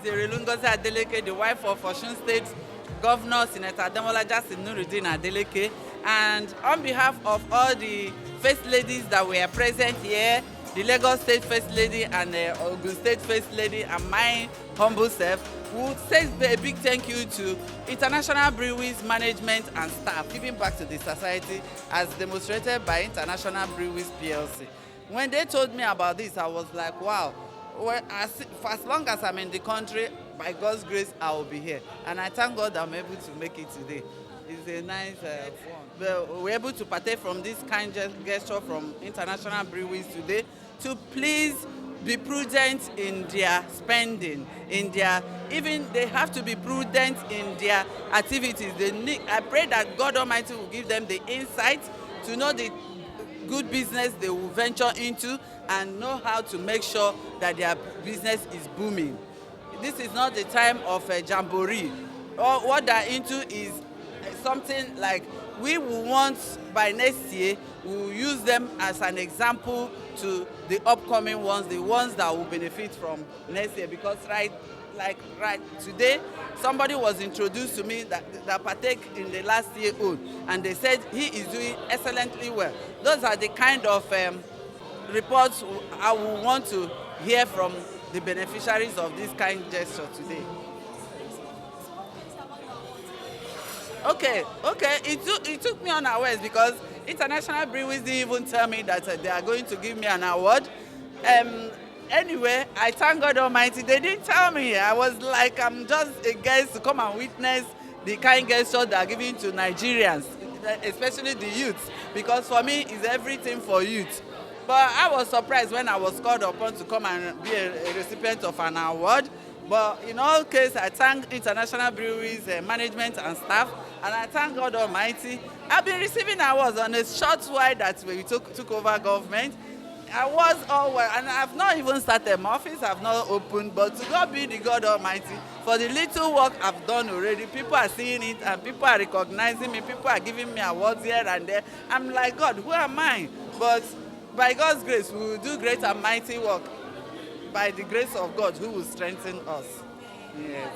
Erelu Ngozi Adeleke, the wife of Osun State Governor Senator Ademola Jasin Nuruddin Adeleke. And on behalf of all the First Ladies that were present here, the Lagos State First Lady and the Ogun State First Lady and my humble self, we would say a big thank you to International Breweries management and staff, giving back to the society as demonstrated by International Breweries PLC. When they told me about this, I was like, wow, well, for as long as I'm in the country, by God's grace, I will be here. And I thank God I'm able to make it today. It's a nice we're able to partake from this kind gesture from International Breweries today to please be prudent in their spending, even they have to be prudent in their activities. I pray that God Almighty will give them the insight to know the good business they will venture into and know how to make sure that their business is booming. This is not the time of a jamboree. What they're into is something like we will want by next year, we will use them as an example to the upcoming ones, the ones that will benefit from next year. Because right today, somebody was introduced to me that partake in the last year old, and they said he is doing excellently well. Those are the kind of reports I will want to hear from the beneficiaries of this kind gesture today. Okay. It took me unawares because International Breweries didn't even tell me that they are going to give me an award. Anyway, I thank God Almighty. They didn't tell me. I was like, I'm just a guest to come and witness the kind gesture they are giving to Nigerians, especially the youth, because for me, it's everything for youth. But I was surprised when I was called upon to come and be a recipient of an award. But in all cases, I thank International Breweries management and staff, and I thank God Almighty. I've been receiving awards on a short while that we took over government. I was all well, and I've not even started my office, I've not opened, but to God be the God Almighty. For the little work I've done already, people are seeing it, and people are recognizing me, people are giving me awards here and there. I'm like, God, who am I? But by God's grace, we will do great and mighty work. By the grace of God, who will strengthen us. Yes.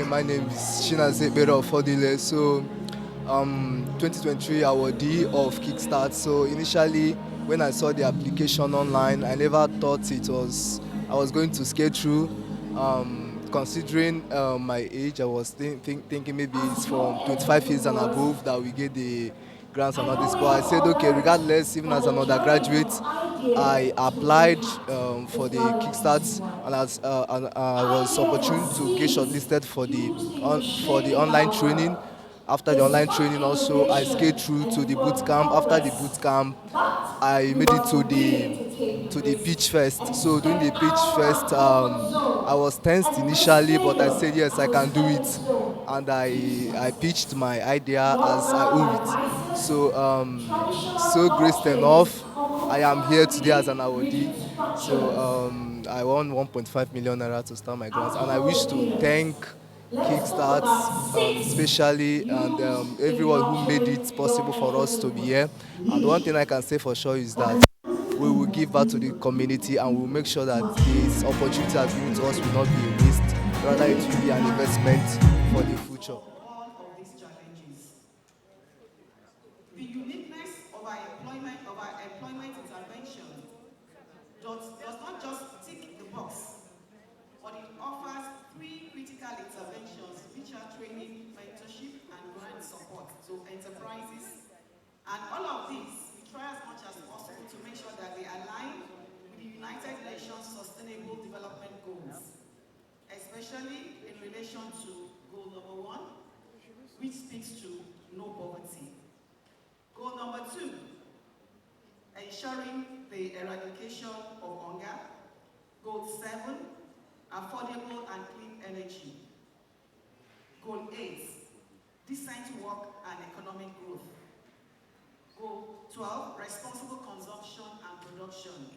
My name is Shinaze Bero Fodile. So, 2023 awardee of KICKSTART. So initially, when I saw the application online, I never thought I was going to scale through. Considering my age, I was thinking maybe it's from 25 years and above that we get the grants and all this. But I said, okay, regardless, even as an undergraduate, I applied for the KICKSTART, and I was opportune to get shortlisted for the online training. After the online training, also I scaled through to the boot camp. After the boot camp, I made it to the pitch fest. So during the pitch fest, I was tensed initially, but I said yes, I can do it, and I pitched my idea as I own it. So graced enough, I am here today as an awardee. So I won 1.5 million naira to start my grants, and I wish to thank KICKSTART especially, and everyone who made it possible for us to be here. And one thing I can say for sure is that we will give back to the community, and we will make sure that this opportunity has given to us will not be a waste, rather it will be an investment for the future. All of these challenges, the unique United Nations Sustainable Development Goals, especially in relation to goal number 1, which speaks to no poverty. Goal number 2, ensuring the eradication of hunger. Goal 7, affordable and clean energy. Goal 8, decent work and economic growth. Goal 12, responsible consumption and production.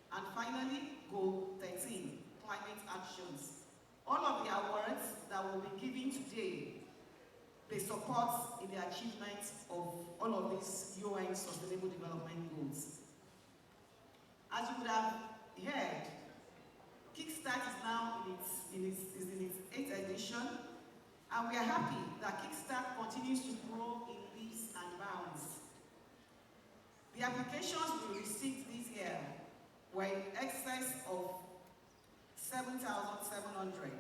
And finally, Goal 13, climate actions. All of the awards that we'll be giving today, they support in the achievement of all of these UN Sustainable Development Goals. As you would have heard, KICKSTART is now in its 8th edition, and we are happy that KICKSTART continues to grow in leaps and bounds. The applications we received this year were in excess of 7,700,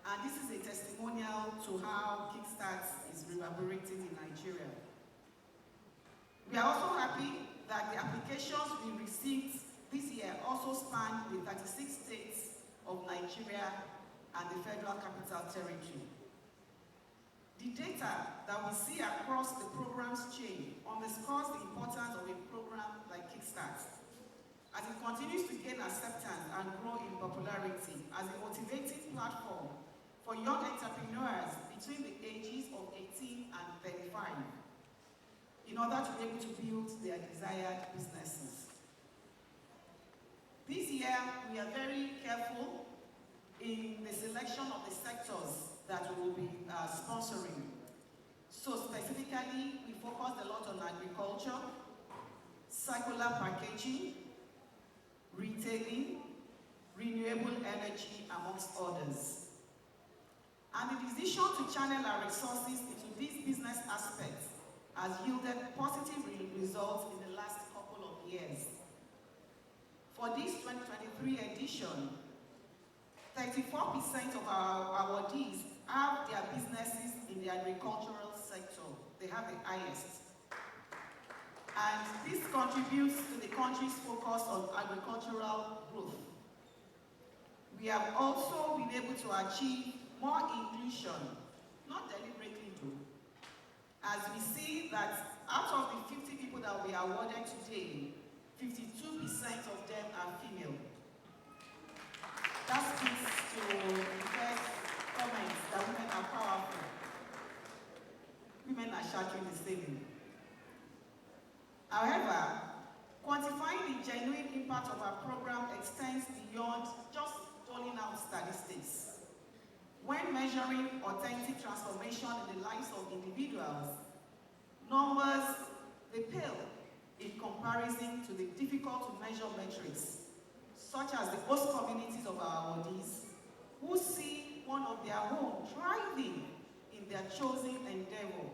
and this is a testimonial to how KICKSTART is reverberating in Nigeria. We are also happy that the applications we received this year also span the 36 states of Nigeria and the Federal Capital Territory. The data that we see across the program's chain underscores the importance of a program like KICKSTART, as it continues to gain acceptance and grow in popularity as a motivating platform for young entrepreneurs between the ages of 18 and 35 in order to be able to build their desired businesses. This year, we are very careful in the selection of the sectors that we will be sponsoring. So specifically, we focused a lot on agriculture, circular packaging, retailing, renewable energy, amongst others. And the decision to channel our resources into these business aspects has yielded positive results in the last couple of years. For this 2023 edition, 34% of our awardees have their businesses in the agricultural sector. They have the highest. And this contributes to the country's focus on agricultural growth. We have also been able to achieve more inclusion, not deliberately though, as we see that out of the 50 people that will be awarded today, 52% of them are female. That speaks to the first comments that women are powerful. Women are shattering the ceiling. However, quantifying the genuine impact of our program extends beyond just doling out statistics. When measuring authentic transformation in the lives of individuals, numbers, they pale in comparison to the difficult to measure metrics, such as the host communities of our awardees, who see one of their own thriving in their chosen endeavor,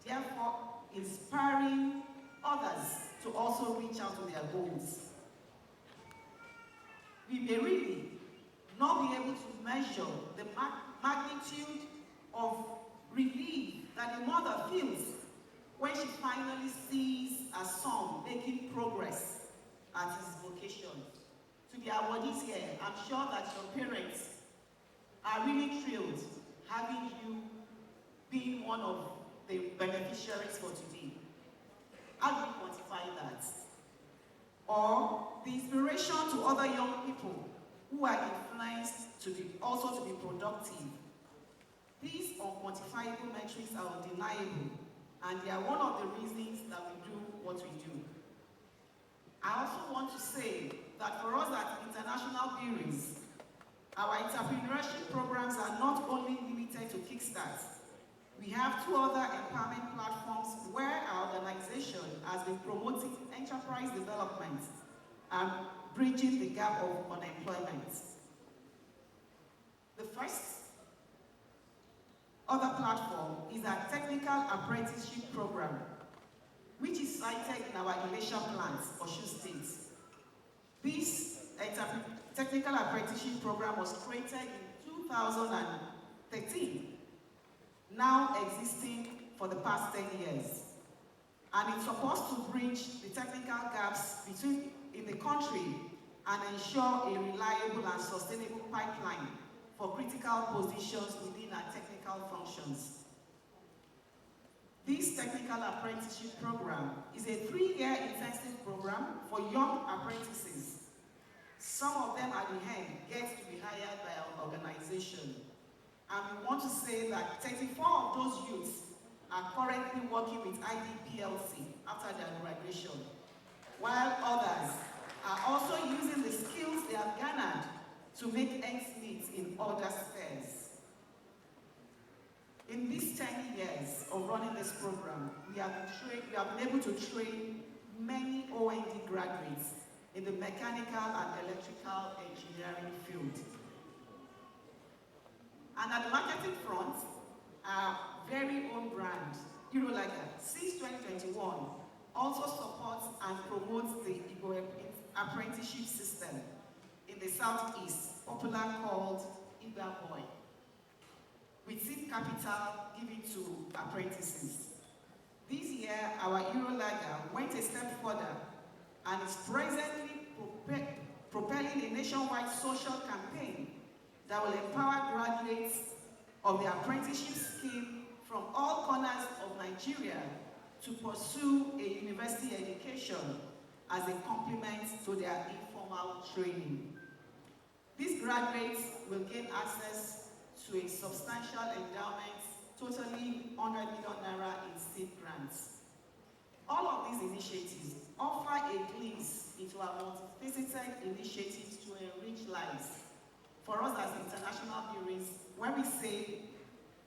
therefore inspiring others to also reach out to their goals. We may really not be able to measure the magnitude of relief that a mother feels when she finally sees a son making progress at his vocation. To the awardees here, I'm sure that your parents are really thrilled having you being one of the beneficiaries for today. How do we quantify that? Or the inspiration to other young people who are influenced to be productive. These unquantifiable metrics are undeniable, and they are one of the reasons that we do what we do. I also want to say that for us at International Brewry, our entrepreneurship programs are not only limited to KICKSTART. We have 2 other empowerment platforms where our organization has been promoting enterprise development and bridging the gap of unemployment. The first other platform is our technical apprenticeship program, which is cited in our Elisha plant, Osun State. This technical apprenticeship program was created in 2013, now existing for the past 10 years. And it's supposed to bridge the technical gaps in the country and ensure a reliable and sustainable pipeline for critical positions within our technical functions. This technical apprenticeship program is a 3-year intensive program for young apprentices. Some of them at the end get to be hired by our organization. And we want to say that 34 of those youths are currently working with IDPLC after their graduation, while others are also using the skills they have garnered to make ends meet in other spheres. In these 10 years of running this program, we have been able to train many OND graduates in the mechanical and electrical engineering field. And at the marketing front, our very own brand, Erelu, since 2021, also supports and promotes the Igbo apprenticeship system in the Southeast, popularly called Igba Boy, with seed capital given to apprentices. This year, our Erelu went a step further and is presently propelling a nationwide social campaign that will empower graduates of the apprenticeship scheme from all corners of Nigeria to pursue a university education as a complement to their informal training. These graduates will gain access to a substantial endowment, totaling 100 million naira in seed grants. All of these initiatives offer a glimpse into our multifaceted initiatives to enrich lives. For us as international bureaus, when we say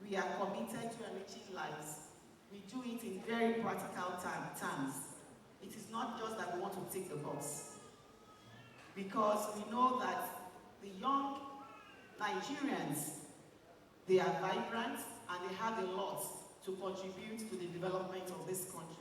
we are committed to enriching lives, we do it in very practical terms. It is not just that we want to tick the box, because we know that the young Nigerians, they are vibrant and they have a lot to contribute to the development of this country.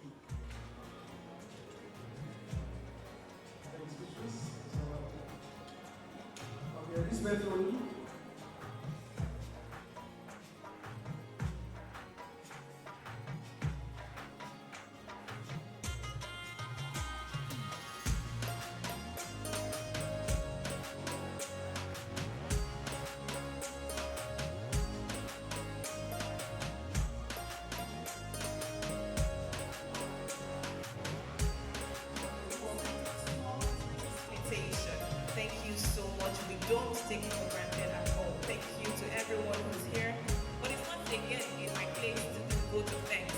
Thank you so much. We don't take it for granted at all. Thank you to everyone who's here. But it's not again in my place to go to thanks.